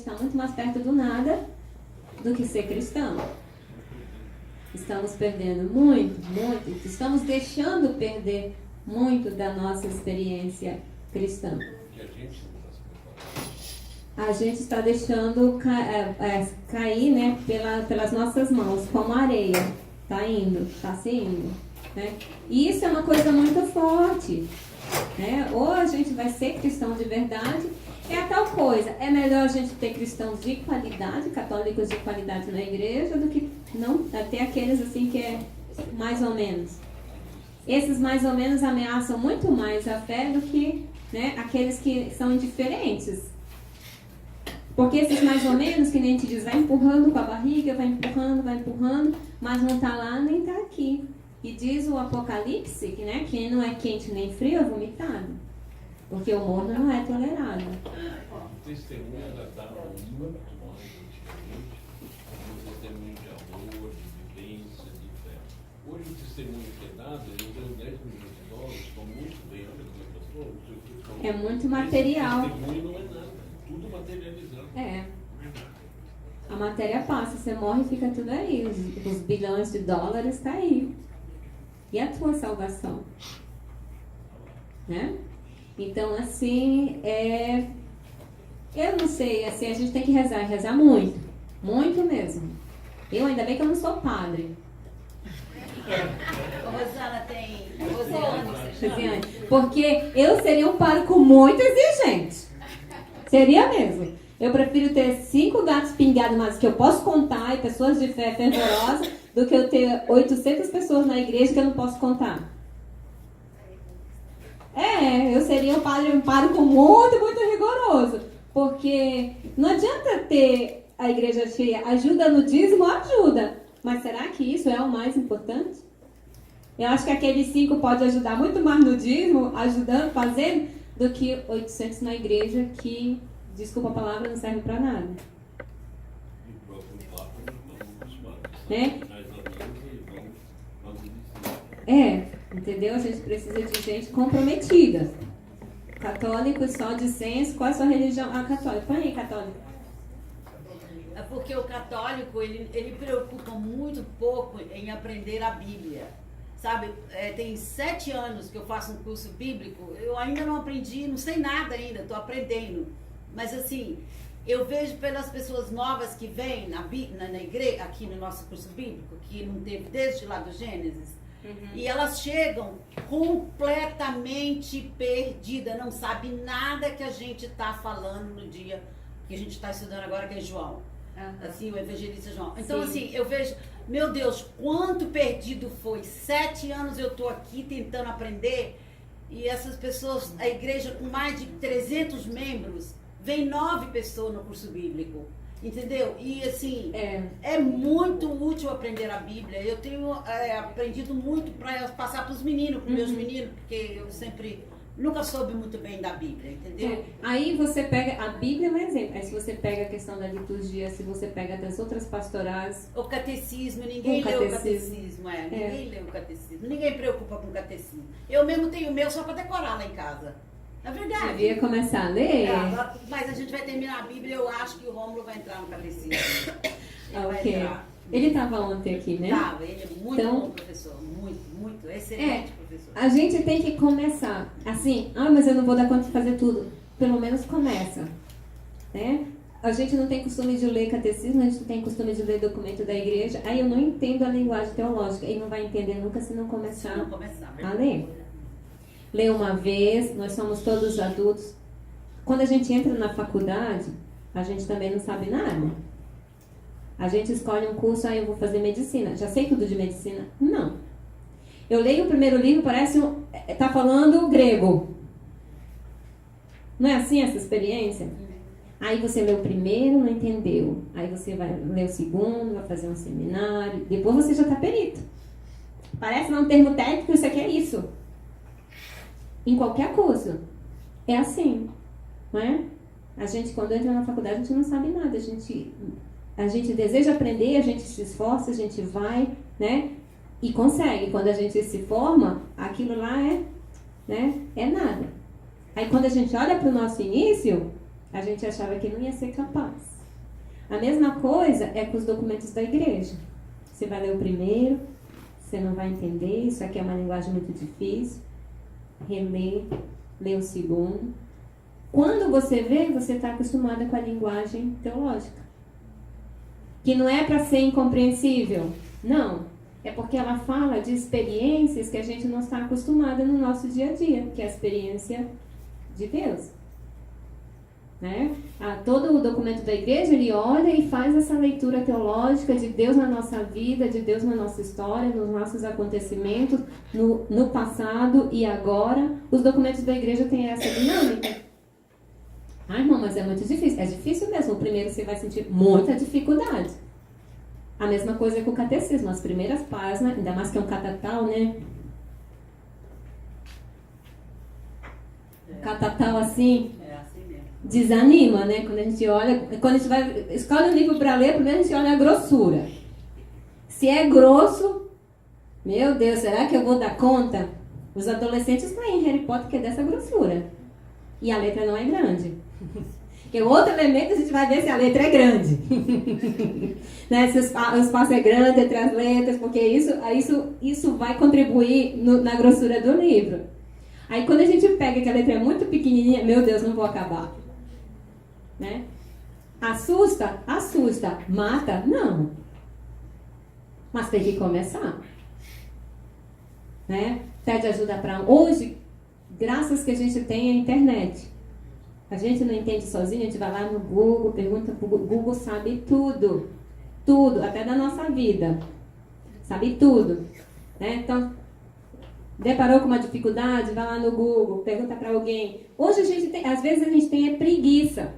está muito mais perto do nada do que ser cristão. Estamos perdendo muito, muito. Estamos deixando perder muito da nossa experiência cristã. A gente está deixando cair, né, pelas nossas mãos, como areia. Está indo, está se indo. Né? E isso é uma coisa muito forte. Né? Ou a gente vai ser cristão de verdade, é a tal coisa. É melhor a gente ter cristãos de qualidade, católicos de qualidade na igreja, do que não ter aqueles assim que é mais ou menos. Esses mais ou menos ameaçam muito mais a fé do que, né, aqueles que são indiferentes. Porque esses mais ou menos, que nem a gente diz, vai empurrando com a barriga, vai empurrando, mas não está lá nem está aqui. E diz o Apocalipse que, né, quem não é quente nem frio é vomitado. Porque o morno não é tolerado. O testemunho ainda dá muito mais antigamente, um testemunho de amor, de vivência, de fé. Hoje o testemunho que é dado, ele deu 10 milhões de dólares, estão muito bem, olha como é que eu sou. É muito material. Esse testemunho não é nada, tudo materializado. É. A matéria passa, você morre e fica tudo aí. Os bilhões de dólares tá aí. E a tua salvação? Né? Então, assim, eu não sei, assim, a gente tem que rezar muito. Muito mesmo. Eu, ainda bem que eu não sou padre. A Rosana tem 12 anos. Porque eu seria um pároco muito exigente. Seria mesmo. Eu prefiro ter 5 gatos pingados, mas que eu posso contar, e pessoas de fé fervorosa, do que eu ter 800 pessoas na igreja que eu não posso contar. Eu seria um pároco muito, muito rigoroso. Porque não adianta ter a igreja cheia. Ajuda no dízimo, ajuda. Mas será que isso é o mais importante? Eu acho que aqueles 5 pode ajudar muito mais no dízimo, ajudando, fazendo, do que 800 na igreja que, desculpa a palavra, não serve para nada. Né? Entendeu? A gente precisa de gente comprometida. Católicos só de senso. Qual é a sua religião? Ah, católico. Põe aí, católico. É porque o católico, ele preocupa muito pouco em aprender a Bíblia. Sabe, tem 7 anos que eu faço um curso bíblico, eu ainda não aprendi, não sei nada ainda, estou aprendendo. Mas assim, eu vejo pelas pessoas novas que vêm na igreja, aqui no nosso curso bíblico, que não teve desde lá do Gênesis, e elas chegam completamente perdidas, não sabe nada que a gente está falando no dia que a gente está estudando agora, que é João. Assim, o evangelista João. Então, assim, eu vejo, meu Deus, quanto perdido foi. 7 anos eu estou aqui tentando aprender, e essas pessoas, a igreja com mais de 300 membros, vem 9 pessoas no curso bíblico. Entendeu? E assim, é muito útil aprender a Bíblia. Eu tenho aprendido muito para passar para os meninos, para os meus meninos, porque eu nunca soube muito bem da Bíblia, entendeu? Aí você pega, a Bíblia é um exemplo. Aí se você pega a questão da liturgia, se você pega das outras pastorais... O catecismo, ninguém lê o catecismo. Ninguém lê o catecismo. Ninguém preocupa com o catecismo. Eu mesmo tenho o meu só para decorar lá em casa. É verdade. Devia começar a ler. Mas a gente vai terminar a Bíblia, eu acho que o Rômulo vai entrar no catecismo. Ele estava ontem aqui, né? Estava, ele é muito bom professor, muito, excelente professor. A gente tem que começar, assim, mas eu não vou dar conta de fazer tudo. Pelo menos começa, né? A gente não tem costume de ler catecismo, a gente não tem costume de ler documento da igreja. Aí eu não entendo a linguagem teológica, e não vai entender nunca se não começar a ler. Lê uma vez, nós somos todos adultos. Quando a gente entra na faculdade, a gente também não sabe nada. A gente escolhe um curso, eu vou fazer medicina. Já sei tudo de medicina? Não. Eu leio o primeiro livro, parece tá falando grego. Não é assim essa experiência? Aí você lê o primeiro, não entendeu. Aí você vai ler o segundo, vai fazer um seminário. Depois você já está perito. Parece um termo técnico, isso aqui é isso. Em qualquer curso. É assim, não é? A gente, quando entra na faculdade, a gente não sabe nada. A gente deseja aprender, a gente se esforça, a gente vai, né? E consegue. Quando a gente se forma, aquilo lá é nada. Aí quando a gente olha para o nosso início, a gente achava que não ia ser capaz. A mesma coisa é com os documentos da igreja. Você vai ler o primeiro, você não vai entender, isso aqui é uma linguagem muito difícil. Reler, ler o segundo. Quando você vê, você está acostumada com a linguagem teológica. Que não é para ser incompreensível, não. É porque ela fala de experiências que a gente não está acostumada no nosso dia a dia, que é a experiência de Deus. Né? Todo o documento da igreja, ele olha e faz essa leitura teológica de Deus na nossa vida, de Deus na nossa história, nos nossos acontecimentos, no passado e agora. Os documentos da igreja têm essa dinâmica. Ah, irmão, mas é muito difícil. É difícil mesmo. O primeiro você vai sentir muita dificuldade. A mesma coisa com o catecismo. As primeiras páginas, ainda mais que é um catatal, né? Catatal assim, desanima, né? Quando a gente olha, quando a gente vai, escolhe um livro para ler, primeiro a gente olha a grossura. Se é grosso, meu Deus, será que eu vou dar conta? Os adolescentes têm Harry Potter que é dessa grossura. E a letra não é grande. Porque o outro elemento a gente vai ver se a letra é grande. Né? Se o espaço é grande entre as letras, porque isso vai contribuir na grossura do livro. Aí quando a gente pega que a letra é muito pequenininha, meu Deus, não vou acabar. Né? Assusta? Assusta. Mata? Não. Mas tem que começar. Né? Pede ajuda para... Hoje, graças que a gente tem a internet. A gente não entende sozinho, a gente vai lá no Google, pergunta pro Google. Google sabe tudo. Tudo, até da nossa vida. Sabe tudo. Né? Então, deparou com uma dificuldade, vai lá no Google, pergunta para alguém. Hoje a gente tem, às vezes a gente tem preguiça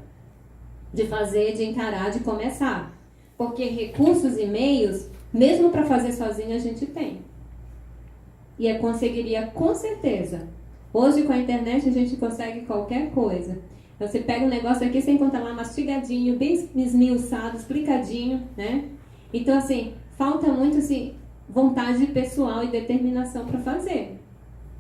de fazer, de encarar, de começar. Porque recursos e meios, mesmo para fazer sozinho, a gente tem. E eu conseguiria, com certeza. Hoje, com a internet, a gente consegue qualquer coisa. Então, você pega um negócio aqui, você encontra lá mastigadinho, bem esmiuçado, explicadinho, né? Então, assim, falta muito, assim, vontade pessoal e determinação para fazer.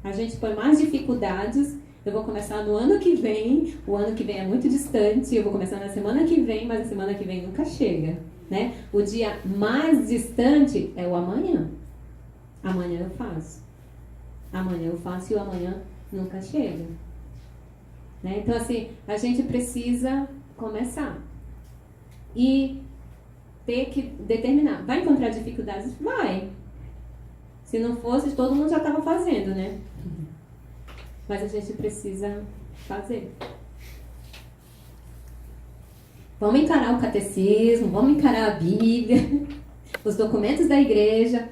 A gente põe mais dificuldades. Eu vou começar no ano que vem. O ano que vem é muito distante. Eu vou começar na semana que vem, mas a semana que vem nunca chega, né? O dia mais distante é o amanhã. Amanhã eu faço. Amanhã eu faço e o amanhã nunca chega. Né? Então, assim, a gente precisa começar. E ter que determinar. Vai encontrar dificuldades? Vai. Se não fosse, todo mundo já estava fazendo, né? Mas a gente precisa fazer. Vamos encarar o catecismo, vamos encarar a Bíblia, os documentos da igreja.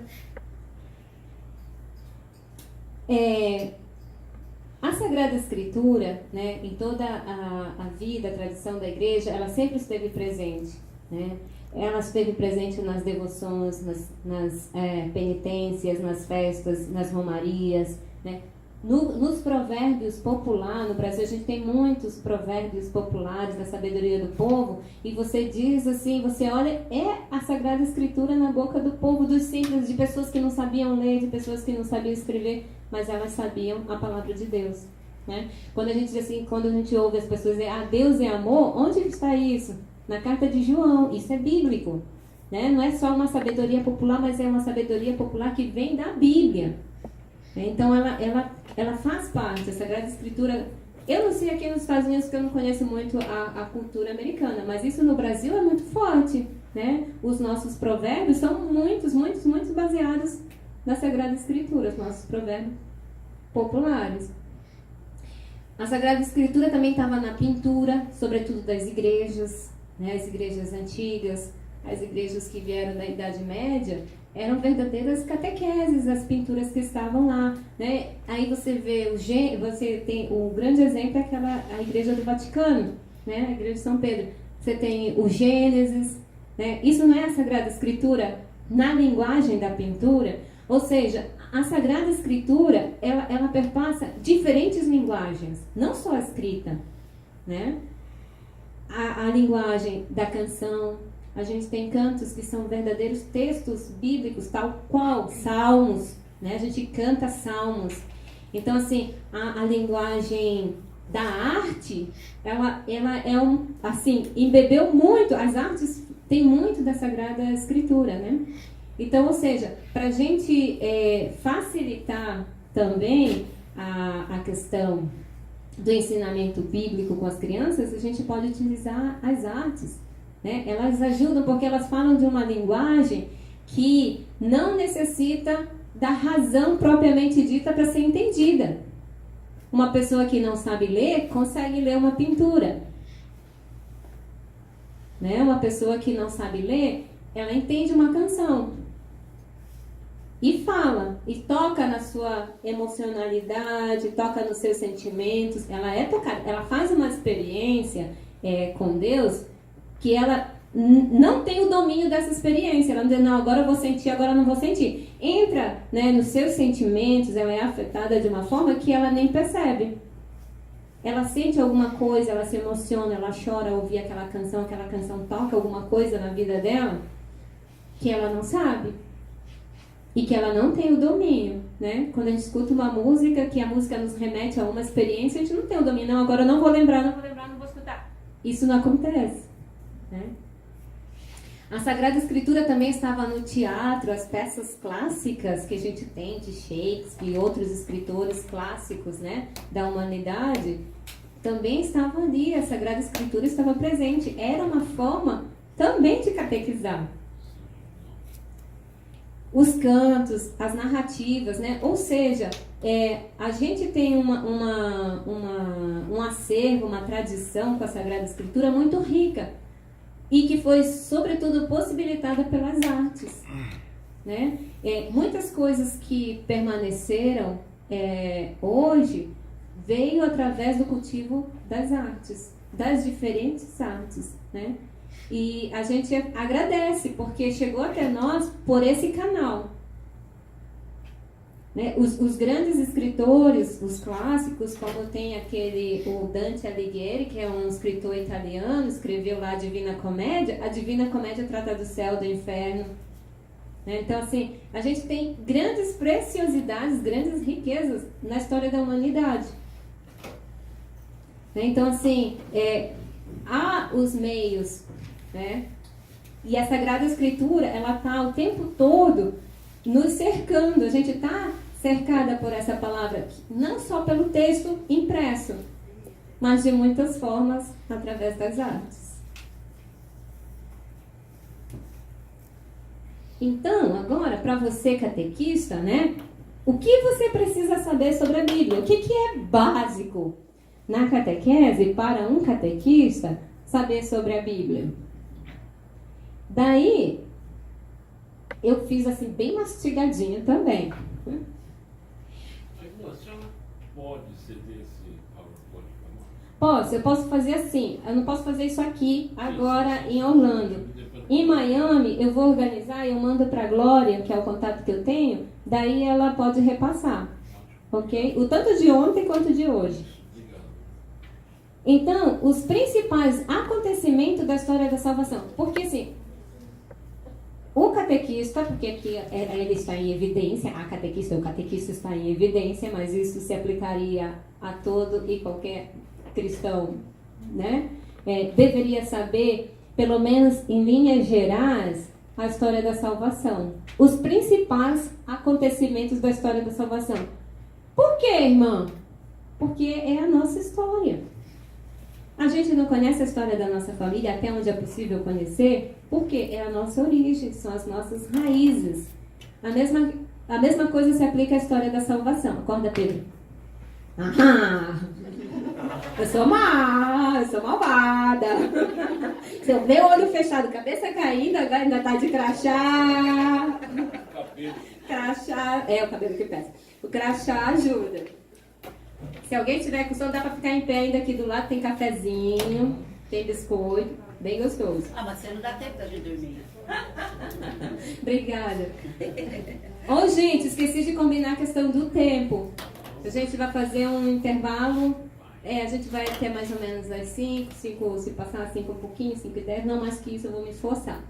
A Sagrada Escritura, né, em toda a vida, a tradição da igreja, ela sempre esteve presente, né? Ela esteve presente nas devoções, nas penitências, nas festas, nas romarias, né? Nos provérbios populares, no Brasil a gente tem muitos provérbios populares da sabedoria do povo, e você diz assim, você olha, é a Sagrada Escritura na boca do povo, dos simples, de pessoas que não sabiam ler, de pessoas que não sabiam escrever, mas elas sabiam a palavra de Deus, né? Quando a gente diz assim, quando a gente ouve as pessoas dizer, Deus é amor, onde está isso? Na carta de João, isso é bíblico, né? Não é só uma sabedoria popular, mas é uma sabedoria popular que vem da Bíblia. Então ela faz parte, a Sagrada Escritura. Eu não sei aqui nos Estados Unidos, que eu não conheço muito a cultura americana, mas isso no Brasil é muito forte, né? Os nossos provérbios são muitos baseados na Sagrada Escritura, os nossos provérbios populares. A Sagrada Escritura também estava na pintura, sobretudo das igrejas, né? As igrejas antigas, as igrejas que vieram da Idade Média, eram verdadeiras catequeses, as pinturas que estavam lá, né? Aí você vê, você tem o grande exemplo é a igreja do Vaticano, né? A igreja de São Pedro. Você tem o Gênesis, né? Isso não é a Sagrada Escritura na linguagem da pintura? Ou seja, a Sagrada Escritura, ela perpassa diferentes linguagens, não só a escrita, né? A linguagem da canção. A gente tem cantos que são verdadeiros textos bíblicos, tal qual salmos, né? A gente canta salmos. Então, assim, a linguagem da arte, ela é assim, embebeu muito, as artes têm muito da Sagrada Escritura, né? Então, ou seja, para a gente facilitar também a questão do ensinamento bíblico com as crianças, a gente pode utilizar as artes, né? Elas ajudam porque elas falam de uma linguagem que não necessita da razão propriamente dita para ser entendida. Uma pessoa que não sabe ler, consegue ler uma pintura. Né? Uma pessoa que não sabe ler, ela entende uma canção. E fala, e toca na sua emocionalidade, toca nos seus sentimentos. Ela é tocada, ela faz uma experiência com Deus que ela não tem o domínio dessa experiência. Ela não diz, não, agora eu vou sentir, agora eu não vou sentir. Entra, né, nos seus sentimentos, ela é afetada de uma forma que ela nem percebe. Ela sente alguma coisa, ela se emociona, ela chora ao ouvir aquela canção toca alguma coisa na vida dela que ela não sabe. E que ela não tem o domínio, né? Quando a gente escuta uma música, que a música nos remete a uma experiência, a gente não tem o domínio. Não, agora eu não vou lembrar, não vou escutar. Isso não acontece, né? A Sagrada Escritura também estava no teatro, as peças clássicas que a gente tem de Shakespeare e outros escritores clássicos, né, da humanidade, também estavam ali, a Sagrada Escritura estava presente. Era uma forma também de catequizar. Os cantos, as narrativas, né? Ou seja, a gente tem um acervo, uma tradição com a Sagrada Escritura muito rica e que foi, sobretudo, possibilitada pelas artes, né? Muitas coisas que permaneceram hoje veio através do cultivo das artes, das diferentes artes, né? E a gente agradece, porque chegou até nós por esse canal. Né? Os grandes escritores, os clássicos, como tem o Dante Alighieri, que é um escritor italiano, escreveu lá a Divina Comédia. A Divina Comédia trata do céu, do inferno. Né? Então, assim, a gente tem grandes preciosidades, grandes riquezas na história da humanidade. Né? Então, assim, há os meios, né? E a Sagrada Escritura, ela está o tempo todo nos cercando. A gente está cercada por essa palavra, não só pelo texto impresso, mas de muitas formas através das artes. Então, agora, para você catequista, né? O que você precisa saber sobre a Bíblia? O que é básico na catequese para um catequista saber sobre a Bíblia? Daí, eu fiz assim, bem mastigadinho também. A senhora pode ceder esse PowerPoint para nós? Posso, eu posso fazer assim. Eu não posso fazer isso aqui, agora em Orlando. Em Miami, eu vou organizar, eu mando para a Glória, que é o contato que eu tenho, daí ela pode repassar. Ok? O tanto de ontem quanto de hoje. Então, os principais acontecimentos da história da salvação. Porque assim, o catequista, porque aqui ele está em evidência, o catequista está em evidência, mas isso se aplicaria a todo e qualquer cristão, né? Deveria saber, pelo menos em linhas gerais, a história da salvação. Os principais acontecimentos da história da salvação. Por quê, irmã? Porque é a nossa história. A gente não conhece a história da nossa família, até onde é possível conhecer, porque é a nossa origem, são as nossas raízes. A mesma coisa se aplica à história da salvação. Acorda, Pedro. Aham! Eu sou malvada. Se eu ver o olho fechado, cabeça caindo, agora ainda tá de crachá. Crachá, o cabelo que pesa. O crachá ajuda. Se alguém tiver com sono, dá pra ficar em pé ainda aqui do lado. Tem cafezinho, tem biscoito, bem gostoso. Mas você não dá tempo da gente dormir. Obrigada. Gente, esqueci de combinar a questão do tempo. A gente vai fazer um intervalo. A gente vai até mais ou menos às 5, se passar 5 um pouquinho, 5 e 10. Não mais que isso, eu vou me esforçar.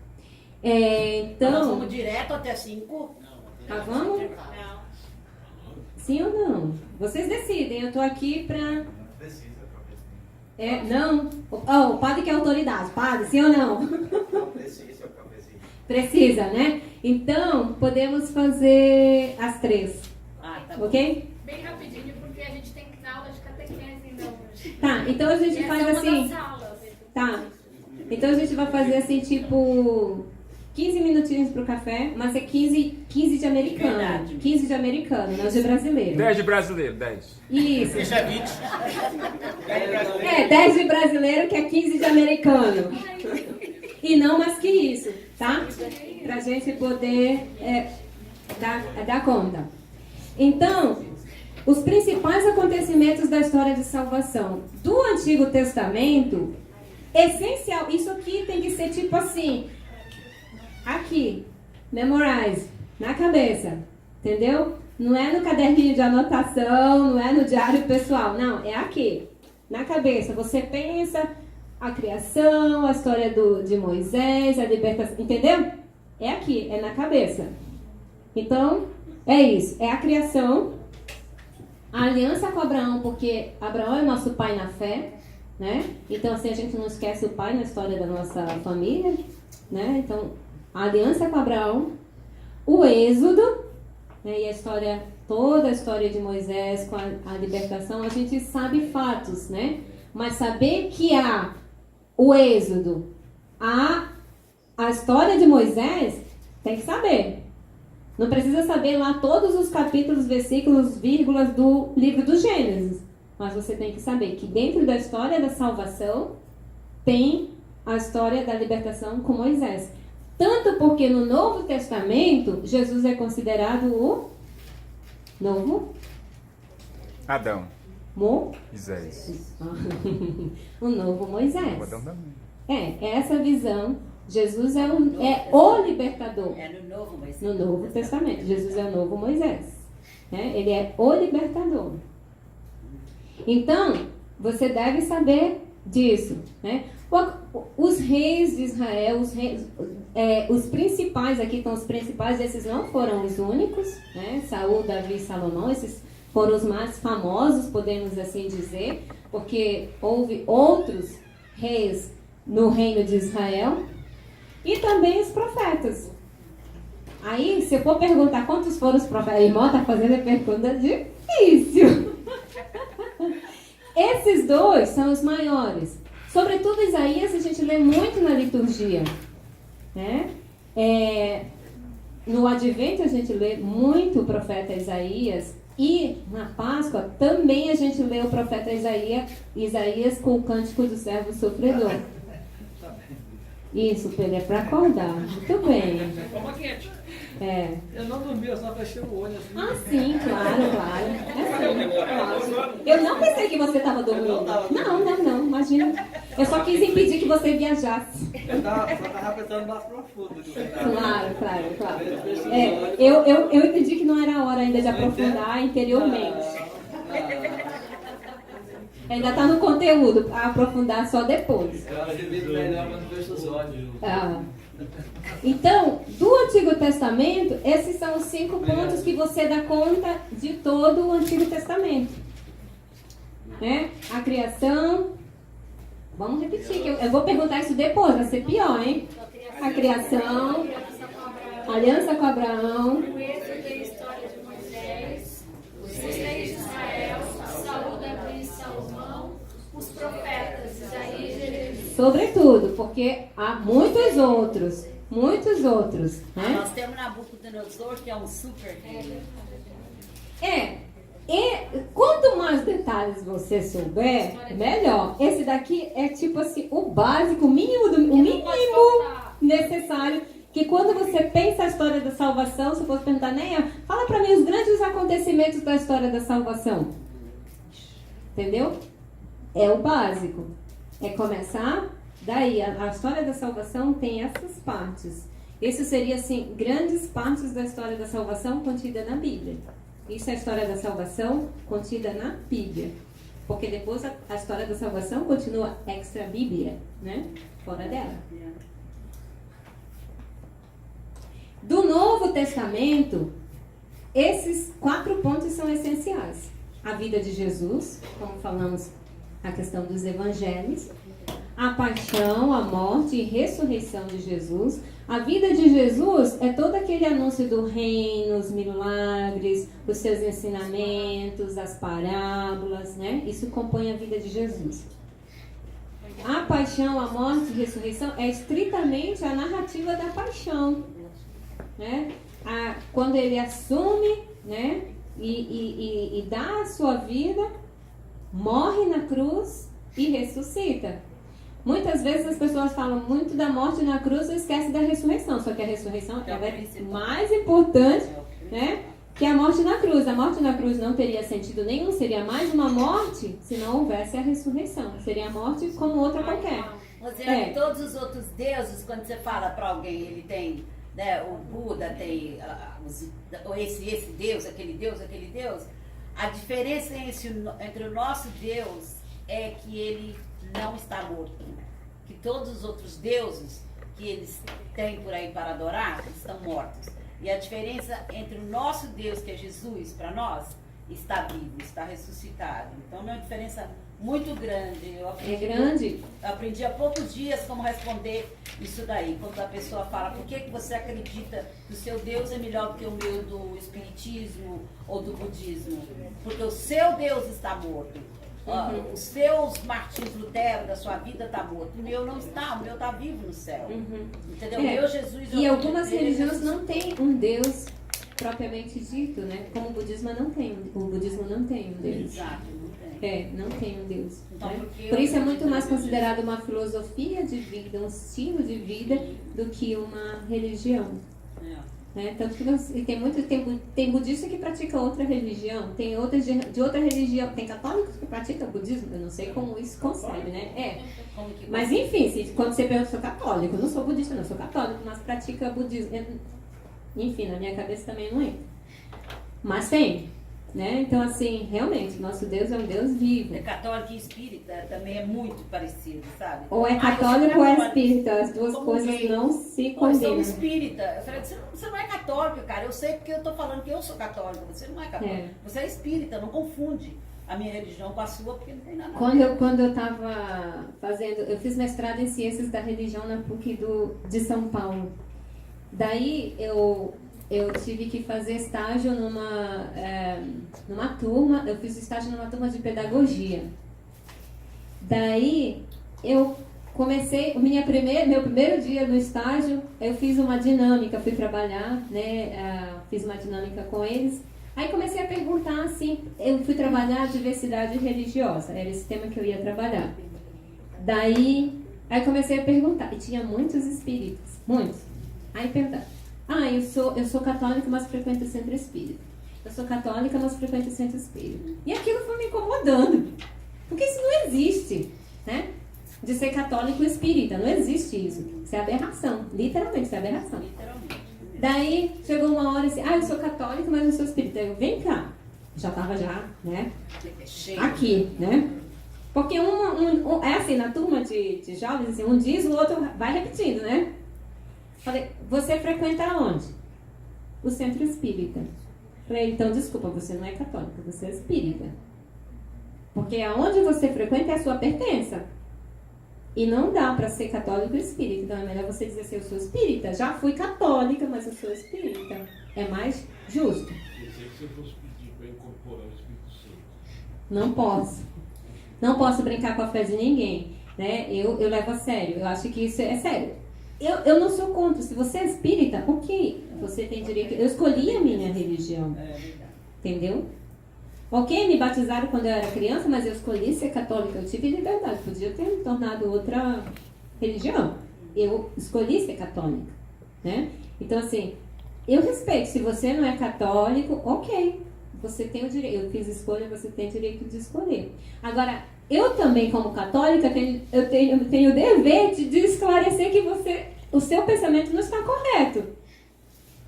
Então... Nós vamos direto até 5? Vamos? Sim ou não? Vocês decidem, eu tô aqui pra... Não. O padre que é autoridade. Padre, sim ou não? Não precisa, eu cafezinho. Precisa, né? Então, podemos fazer as 3. Tá Ok? Bem rapidinho, porque a gente tem que dar aula de catequese ainda hoje. Tá, então a gente faz assim. Tá. Então a gente vai fazer assim, tipo, 15 minutinhos pro café, mas é 15 de americano. Verdade. 15 de americano, não de brasileiro. 10 de brasileiro, 10. Isso. Deixa 20. 10 de brasileiro, que é 15 de americano. E não mais que isso, tá? Pra gente poder dar conta. Então, os principais acontecimentos da história de salvação do Antigo Testamento, essencial, isso aqui tem que ser tipo assim, aqui, memorize, na cabeça, entendeu? Não é no caderninho de anotação, não é no diário pessoal, não, é aqui, na cabeça. Você pensa a criação, a história de Moisés, a libertação, entendeu? É aqui, é na cabeça. Então, é isso, é a criação, a aliança com Abraão, porque Abraão é nosso pai na fé, né? Então, assim, a gente não esquece o pai na história da nossa família, né? Então, a aliança com Abraão, o êxodo, né? E a história, toda a história de Moisés com a libertação, a gente sabe fatos, né? Mas saber que há o êxodo, a história de Moisés, tem que saber. Não precisa saber lá todos os capítulos, versículos, vírgulas do livro do Gênesis. Mas você tem que saber que dentro da história da salvação tem a história da libertação com Moisés. Tanto porque no Novo Testamento, Jesus é considerado o novo Adão. Moisés. O novo Moisés. O Adão também. É essa visão. Jesus é o libertador. É no Novo, mas No Novo Testamento. Jesus é o novo Moisés. Né? Ele é o libertador. Então, você deve saber disso. Né? Os reis de Israel, os principais, aqui estão os principais, esses não foram os únicos. Né? Saul, Davi e Salomão, esses foram os mais famosos, podemos assim dizer, porque houve outros reis no reino de Israel. E também os profetas. Aí, se eu for perguntar quantos foram os profetas, irmão, tá fazendo a pergunta difícil. Esses dois são os maiores. Sobretudo Isaías, a gente lê muito na liturgia. Né? No Advento, a gente lê muito o profeta Isaías. E na Páscoa, também a gente lê o profeta Isaías com o cântico do servo sofredor. Isso, Pedro, é para acordar. Muito bem. Toma quente. Eu não dormi, eu só fechei o olho assim. Ah, sim, claro. Claro. Eu não pensei que você estava dormindo. Não, imagina. Eu só quis impedir que você viajasse. Eu tava pensando mais profundo. Claro. Eu entendi que não era a hora ainda de aprofundar interiormente. Ainda está no conteúdo, a aprofundar só depois. Eu acho que melhor quando fecha os olhos. Então, do Antigo Testamento, esses são os 5 pontos que você dá conta de todo o Antigo Testamento. Né? A criação. Vamos repetir, que eu vou perguntar isso depois, vai ser pior, hein? A criação, a aliança com Abraão, O êxodo e a história de Moisés, os reis de Israel, Saúl, Davi e Salomão, os profetas, Isaías e Jeremias. sobretudo, porque há muitos outros. Né? nós temos Nabucodonosor, que é um super rei. E quanto mais detalhes você souber, melhor. Esse daqui é tipo assim, o básico, o mínimo necessário. Que quando você pensa a história da salvação, se fosse perguntar, Neia, fala pra mim os grandes acontecimentos da história da salvação. Entendeu? É o básico. É começar daí. A história da salvação tem essas partes. Isso seria assim, grandes partes da história da salvação contida na Bíblia. Isso é a história da salvação contida na Bíblia. Porque depois a história da salvação continua extra Bíblia, né? Fora dela. Do Novo Testamento, esses 4 pontos são essenciais. A vida de Jesus, como falamos a questão dos evangelhos, a paixão, a morte e ressurreição de Jesus. A vida de Jesus é todo aquele anúncio do reino, os milagres, os seus ensinamentos, as parábolas, né? Isso compõe a vida de Jesus. A paixão, a morte e ressurreição é estritamente a narrativa da paixão, né? Quando ele assume, né? E dá a sua vida, morre na cruz e ressuscita. Muitas vezes as pessoas falam muito da morte na cruz e esquecem da ressurreição. Só que a ressurreição ela é mais importante, né, que a morte na cruz. A morte na cruz não teria sentido nenhum, seria mais uma morte se não houvesse a ressurreição. Seria a morte como outra qualquer. Rosiane, todos os outros deuses, quando você fala para alguém, ele tem, né, o Buda tem esse Deus, aquele Deus, a diferença entre o nosso Deus é que ele não está morto. Que todos os outros deuses que eles têm por aí para adorar estão mortos. E a diferença entre o nosso Deus, que é Jesus, para nós, está vivo, está ressuscitado. Então é uma diferença muito grande. É grande. Eu aprendi há poucos dias como responder isso daí. Quando a pessoa fala, por que você acredita que o seu Deus é melhor do que o meu do espiritismo ou do budismo? Porque o seu Deus está morto. Os seus Martins Lutero da sua vida está morto. O meu não está, o meu está vivo no céu. Entendeu? O meu Jesus... E algumas religiões não têm um Deus propriamente dito, né? Como o budismo não tem. O budismo não tem um Deus. Exato, não tem. Não tem um Deus. Então, Né? porque Por isso é eu muito mais acredito considerado uma filosofia de vida, um estilo de vida, do que uma religião. Né? Tanto que tem budista que pratica outra religião, tem outras de outra religião, tem católicos que praticam budismo, eu não sei como isso concebe, né? Mas enfim, quando você pergunta, eu sou católico, eu não sou budista, não, eu sou católico, mas pratica budismo. Enfim, na minha cabeça também não entra. Mas tem, né? Então, assim, realmente, nosso Deus é um Deus vivo. É católico e espírita também é muito parecido, sabe? Ou é católico ou é espírita, as duas coisas não se Eu sou combinam. espírita. Eu falei, você não é católico, cara. Eu sei porque eu tô falando que eu sou católica. Você não é católico. Você é espírita, não confunde a minha religião com a sua, porque não tem nada a ver. Quando eu estava fazendo, eu fiz mestrado em Ciências da Religião na PUC de São Paulo. Daí eu tive que fazer estágio numa turma, eu fiz estágio numa turma de pedagogia. Daí eu comecei, meu primeiro dia no estágio, eu fiz uma dinâmica, fui trabalhar, né, fiz uma dinâmica com eles. Aí comecei a perguntar assim, eu fui trabalhar a diversidade religiosa, era esse tema que eu ia trabalhar. Daí comecei a perguntar, e tinha muitos espíritas, muitos. Aí perguntar, eu sou católica, mas frequento o centro espírita. Eu sou católica, mas frequento o centro espírita. E aquilo foi me incomodando, porque isso não existe, né? De ser católico espírita, não existe isso. Isso é aberração, literalmente, isso é aberração. Daí chegou uma hora assim, eu sou católica, mas não sou espírita. Eu, vem cá, já estava né? Aqui, né? Porque é assim, na turma de jovens, assim, um diz, o outro vai repetindo, né? Falei, você frequenta onde? O centro espírita. Falei, então, desculpa, você não é católica, você é espírita. Porque aonde você frequenta é a sua pertença. E não dá para ser católico e espírita. Então, é melhor você dizer assim, eu sou espírita. Já fui católica, mas eu sou espírita. É mais justo. Pensei que você fosse pedir para incorporar o Espírito Santo. Não posso. Não posso brincar com a fé de ninguém. Né? Eu levo a sério. Eu acho que isso é sério. Eu não sou contra. Se você é espírita, ok. Você tem direito. Eu escolhi a minha religião. Entendeu? Ok, me batizaram quando eu era criança, mas eu escolhi ser católica. Eu tive liberdade. Podia ter me tornado outra religião. Eu escolhi ser católica. Né? Então, assim, eu respeito. Se você não é católico, ok. Você tem o direito. Eu fiz escolha, você tem o direito de escolher. Agora, eu também, como católica, tenho o dever de esclarecer que o seu pensamento não está correto.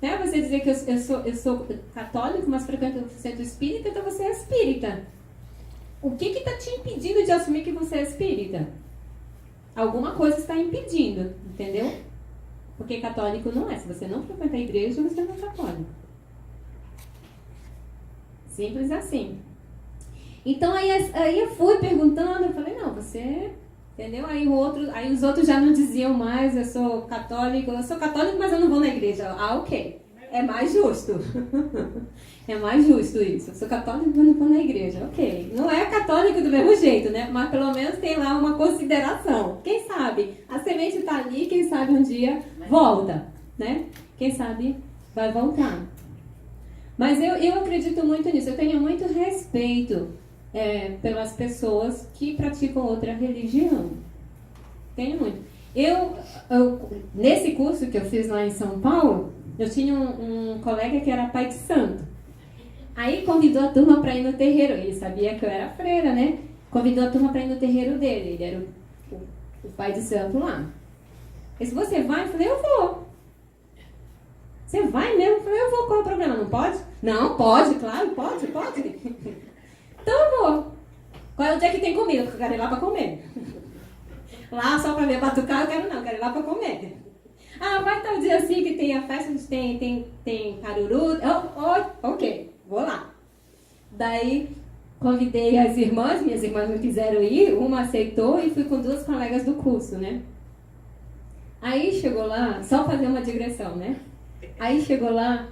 Né? Você dizer que eu sou católico, mas frequento o centro espírita, então você é espírita. O que está te impedindo de assumir que você é espírita? Alguma coisa está impedindo, entendeu? Porque católico não é. Se você não frequenta a igreja, você não é católico. Simples assim. Então aí eu fui perguntando, eu falei, não, você, entendeu? Aí os outros já não diziam mais, eu sou católico, mas eu não vou na igreja. Ah, ok. É mais justo. É mais justo isso. Eu sou católico, mas não vou na igreja. Ok. Não é católico do mesmo jeito, né? Mas pelo menos tem lá uma consideração. Quem sabe? A semente está ali, quem sabe um dia volta, né? Quem sabe vai voltar. Mas eu acredito muito nisso. Eu tenho muito respeito pelas pessoas que praticam outra religião. Tenho muito. Nesse curso que eu fiz lá em São Paulo, eu tinha um colega que era pai de santo. Aí convidou a turma para ir no terreiro. Ele sabia que eu era freira, né? Convidou a turma para ir no terreiro dele. Ele era o pai de santo lá. Ele disse, você vai? Eu falei, eu vou. Você vai mesmo? Eu falei, eu vou. Qual é o problema? Não pode? Não, pode, claro, pode. Então eu vou. Qual é o dia que tem comida? Porque eu quero ir lá para comer. Lá só para ver batucar, eu quero ir lá para comer. Ah, vai tal dia assim que tem a festa, tem caruru. Ok, vou lá. Daí convidei as irmãs, minhas irmãs não quiseram ir, uma aceitou e fui com 2 colegas do curso, né? Aí chegou lá, só fazer uma digressão, né? Aí chegou lá,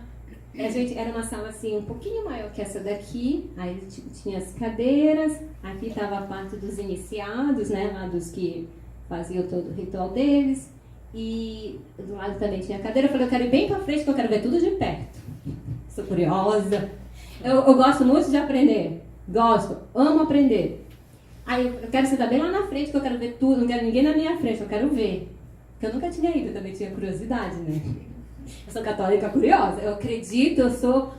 a gente era uma sala assim um pouquinho maior que essa daqui, aí tinha as cadeiras, aqui estava a parte dos iniciados, né? Lá dos que faziam todo o ritual deles. E do lado também tinha cadeira. Eu falei, eu quero ir bem pra frente, que eu quero ver tudo de perto. Sou curiosa. Eu gosto muito de aprender. Amo aprender. Aí eu quero sentar bem lá na frente, que eu quero ver tudo. Não quero ninguém na minha frente, eu quero ver. Porque eu nunca tinha ido, eu também tinha curiosidade, né? Eu sou católica curiosa. Eu acredito, eu sou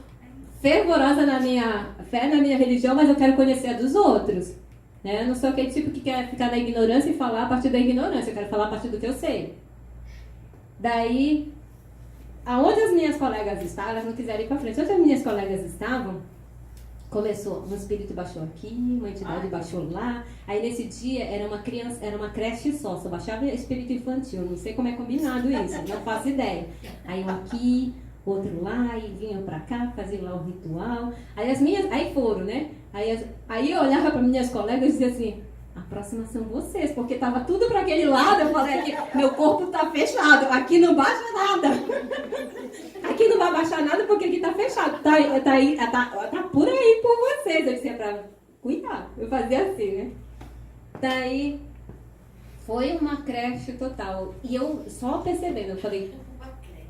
fervorosa na minha fé, na minha religião, mas eu quero conhecer a dos outros. Né? Eu não sou aquele tipo que quer ficar na ignorância e falar a partir da ignorância. Eu quero falar a partir do que eu sei. Daí, aonde as minhas colegas estavam, elas não quiseram ir para frente. Onde as minhas colegas estavam, começou, um espírito baixou aqui, uma entidade baixou lá. Aí nesse dia era uma creche só baixava espírito infantil. Não sei como é combinado isso, não faço ideia. Aí um aqui, outro lá, e vinham para cá, faziam lá o ritual. Aí foram, né? Aí eu olhava para minhas colegas e dizia assim, a próxima são vocês, porque estava tudo para aquele lado. Eu falei, aqui, meu corpo está fechado, aqui não baixa nada. Aqui não vai baixar nada porque aqui está fechado. Tá por aí por vocês. Eu disse para cuidar. Eu fazia assim, né? Daí foi uma creche total. E eu só percebendo, eu falei,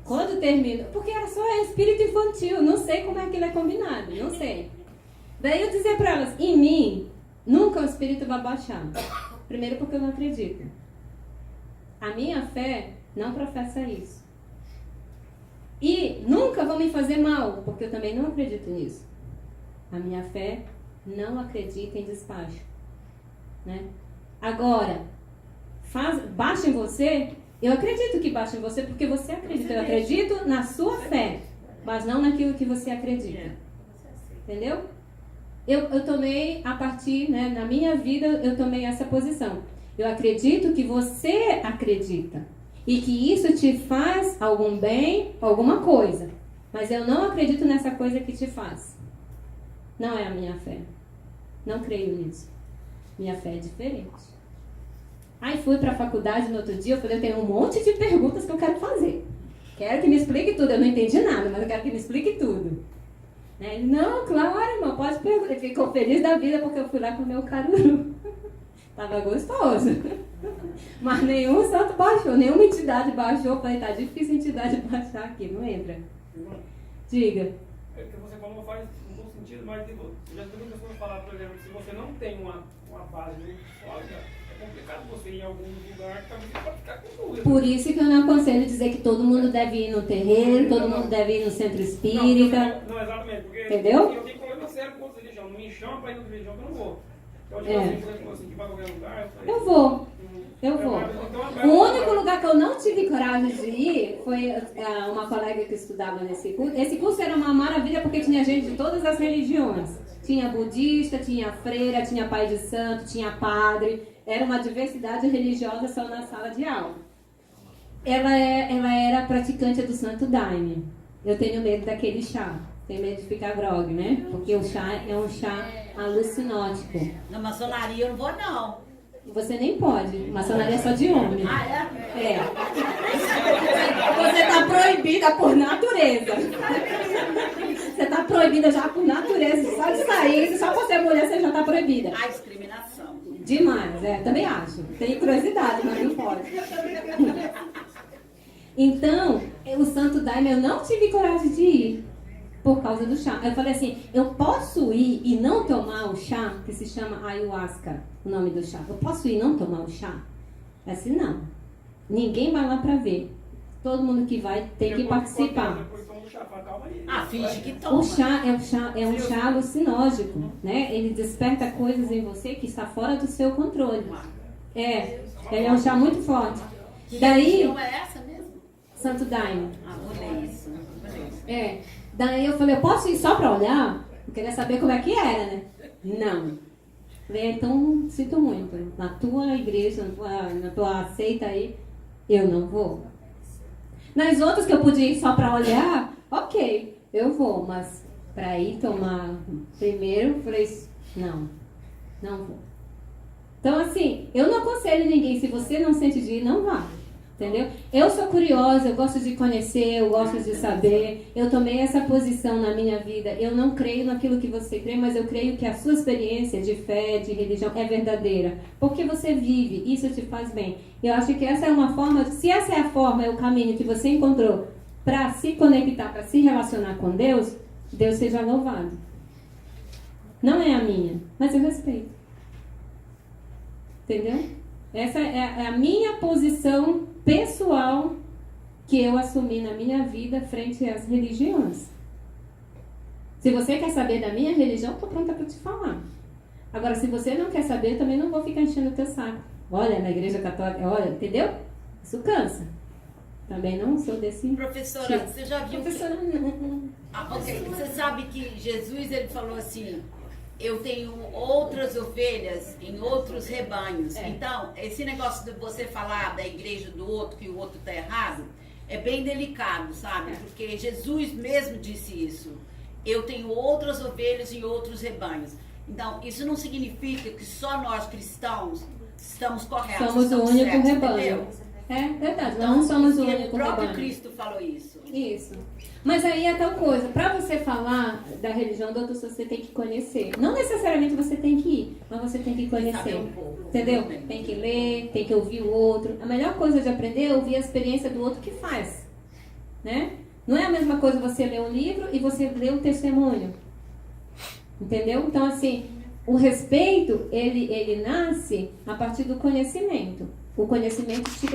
quando termina, porque era só espírito infantil, não sei como é que ele é combinado, não sei. Daí eu dizia para elas, em mim, nunca o espírito vai baixar. Primeiro porque eu não acredito. A minha fé não professa isso. E nunca vão me fazer mal, porque eu também não acredito nisso. A minha fé não acredita em despacho. Né? Agora, baixa em você, eu acredito que baixa em você porque você acredita. Eu acredito na sua fé, mas não naquilo que você acredita. Entendeu? Eu tomei, a partir, né, na minha vida, eu tomei essa posição. Eu acredito que você acredita. E que isso te faz algum bem, alguma coisa. Mas eu não acredito nessa coisa que te faz. Não é a minha fé. Não creio nisso. Minha fé é diferente. Aí fui para a faculdade no outro dia, eu falei, eu tenho um monte de perguntas que eu quero fazer. Quero que me explique tudo. Eu não entendi nada, mas eu quero que me explique tudo. Ele, não, claro, irmão, pode perguntar. Ele ficou feliz da vida porque eu fui lá comer o caruru. Tava gostoso. Mas nenhum santo baixou, nenhuma entidade baixou. Eu falei, tá difícil a entidade baixar aqui, não entra. Diga. É que você falou faz um bom sentido, mas tipo, já tem muitas pessoas falar, por exemplo, se você não tem uma base muito sólida, é complicado você ir em algum lugar que talvez você pode ficar com dúvida. Por isso que eu não aconselho dizer que todo mundo deve ir no terreiro, todo mundo deve ir no centro espírita. Não, exatamente, porque entendeu? Eu tenho problema sério com outra religião, não me chama pra ir noutra religião que eu não vou. Então, tipo assim, por exemplo, assim, que vai a qualquer lugar, eu vou. Eu vou. O único lugar que eu não tive coragem de ir foi uma colega que estudava nesse curso. Esse curso era uma maravilha porque tinha gente de todas as religiões. Tinha budista, tinha freira, tinha pai de santo, tinha padre. Era uma diversidade religiosa só na sala de aula. Ela era praticante do Santo Daime. Eu tenho medo daquele chá. Tenho medo de ficar grogue, né? Porque o chá é um chá alucinótico. Na maçonaria eu não vou, não. Você nem pode. Maçonaria é só de homem. Ah, é? É. Você está proibida por natureza. Você está proibida já por natureza. Só de sair, só por ser mulher, você já está proibida. A discriminação. Demais, também acho. Tem curiosidade, mas não pode. Então, o Santo Daime, eu não tive coragem de ir por causa do chá. Eu falei assim, eu posso ir e não tomar o chá, que se chama ayahuasca, o nome do chá. Eu posso ir e não tomar o chá? É assim, não. Ninguém vai lá pra ver. Todo mundo que vai tem que participar. Depois toma o chá, fala, calma aí. Ah, finge que toma. O chá é um chá alucinógeno, né? Ele desperta coisas em você que está fora do seu controle. Ele é um chá muito forte. Que Daí, religião é essa mesmo? Santo Daime. Ah, vou ler isso. Daí eu falei, eu posso ir só pra olhar? Eu queria saber como é que era, né? Não. Falei, então, sinto muito. Na tua igreja, na tua seita aí, eu não vou. Nas outras que eu podia ir só pra olhar, ok, eu vou. Mas pra ir tomar primeiro, eu falei, não vou. Então, assim, eu não aconselho ninguém. Se você não sente de ir, não vá. Entendeu? Eu sou curiosa, eu gosto de conhecer, eu gosto de saber. Eu tomei essa posição na minha vida. Eu não creio naquilo que você crê, mas eu creio que a sua experiência de fé, de religião é verdadeira. Porque você vive, isso te faz bem. Eu acho que essa é uma forma, se essa é a forma, é o caminho que você encontrou para se conectar, para se relacionar com Deus, Deus seja louvado. Não é a minha, mas eu respeito. Entendeu? Essa é a minha posição pessoal que eu assumi na minha vida frente às religiões. Se você quer saber da minha religião, estou pronta para te falar. Agora, se você não quer saber, eu também não vou ficar enchendo o teu saco. Olha, na igreja católica, olha, entendeu? Isso cansa. Também não sou desse... Professora, você já viu Professora, não. ok. Você sabe que Jesus, ele falou assim, eu tenho outras ovelhas em outros rebanhos. Então, esse negócio de você falar da igreja do outro, que o outro está errado, é bem delicado, sabe? Porque Jesus mesmo disse isso. Eu tenho outras ovelhas em outros rebanhos. Então, isso não significa que só nós cristãos estamos corretos. Somos o único certos, rebanho. entendeu? É verdade, Então, não somos o o único próprio rebanho. Cristo falou isso. Isso. Mas aí é tal coisa, para você falar da religião do outro, você tem que conhecer. Não necessariamente você tem que ir, mas você tem que conhecer. Saber um pouco. Entendeu? Tem que ler, tem que ouvir o outro. A melhor coisa de aprender é ouvir a experiência do outro que faz. Né? Não é a mesma coisa você ler um livro e você ler um testemunho. Entendeu? Então, assim, o respeito, ele nasce a partir do conhecimento. O conhecimento te